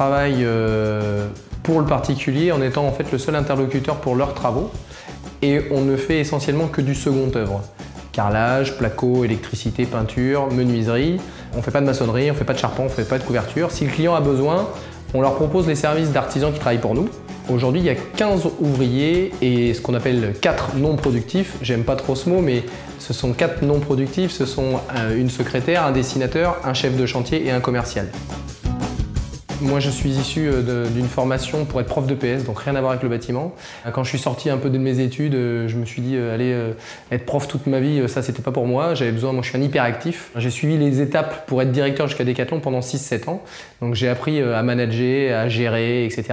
travaille pour le particulier en étant en fait le seul interlocuteur pour leurs travaux et on ne fait essentiellement que du second œuvre. Carrelage, placo, électricité, peinture, menuiserie. On ne fait pas de maçonnerie, on ne fait pas de charpent, on ne fait pas de couverture. Si le client a besoin, on leur propose les services d'artisans qui travaillent pour nous. Aujourd'hui, il y a 15 ouvriers et ce qu'on appelle 4 non productifs. J'aime pas trop ce mot, mais ce sont 4 non productifs. Ce sont une secrétaire, un dessinateur, un chef de chantier et un commercial. Moi, je suis issu d'une formation pour être prof de PS, donc rien à voir avec le bâtiment. Quand je suis sorti un peu de mes études, je me suis dit, aller être prof toute ma vie, ça, c'était pas pour moi. J'avais besoin, moi, je suis un hyperactif. J'ai suivi les étapes pour être directeur jusqu'à Decathlon pendant 6-7 ans. Donc, j'ai appris à manager, à gérer, etc.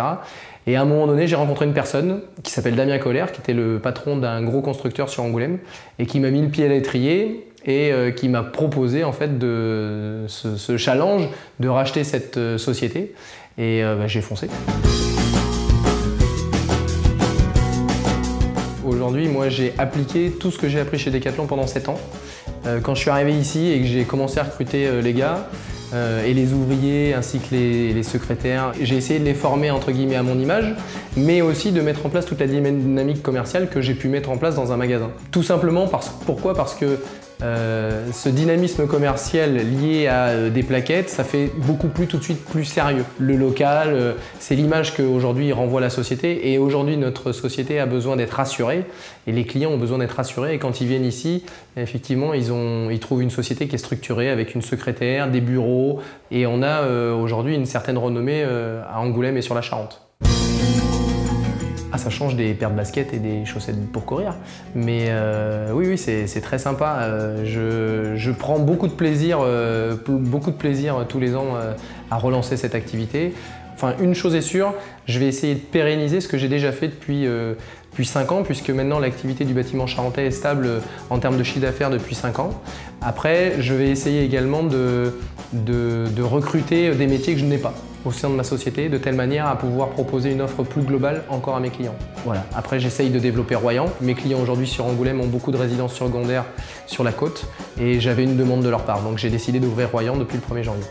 Et à un moment donné, j'ai rencontré une personne qui s'appelle Damien Colère, qui était le patron d'un gros constructeur sur Angoulême, et qui m'a mis le pied à l'étrier et qui m'a proposé en fait ce challenge de racheter cette société. Et j'ai foncé. Aujourd'hui, moi, j'ai appliqué tout ce que j'ai appris chez Decathlon pendant 7 ans. Quand je suis arrivé ici et que j'ai commencé à recruter les gars, et les ouvriers ainsi que les secrétaires. J'ai essayé de les former entre guillemets à mon image, mais aussi de mettre en place toute la dynamique commerciale que j'ai pu mettre en place dans un magasin. Tout simplement pourquoi ? Parce que ce dynamisme commercial lié à des plaquettes, ça fait beaucoup plus tout de suite plus sérieux. Le local, c'est l'image qu'aujourd'hui renvoie la société et aujourd'hui notre société a besoin d'être rassurée et les clients ont besoin d'être rassurés et quand ils viennent ici, effectivement ils trouvent une société qui est structurée avec une secrétaire, des bureaux et on a aujourd'hui une certaine renommée à Angoulême et sur la Charente. Ah, ça change des paires de baskets et des chaussettes pour courir, mais oui, c'est très sympa. Je prends beaucoup de plaisir tous les ans à relancer cette activité. Enfin, une chose est sûre, je vais essayer de pérenniser ce que j'ai déjà fait depuis 5 ans, puisque maintenant l'activité du bâtiment charentais est stable en termes de chiffre d'affaires depuis 5 ans. Après, je vais essayer également de recruter des métiers que je n'ai pas au sein de ma société, de telle manière à pouvoir proposer une offre plus globale encore à mes clients. Voilà. Après, j'essaye de développer Royan. Mes clients aujourd'hui sur Angoulême ont beaucoup de résidences secondaires sur la côte et j'avais une demande de leur part. Donc j'ai décidé d'ouvrir Royan depuis le 1er janvier.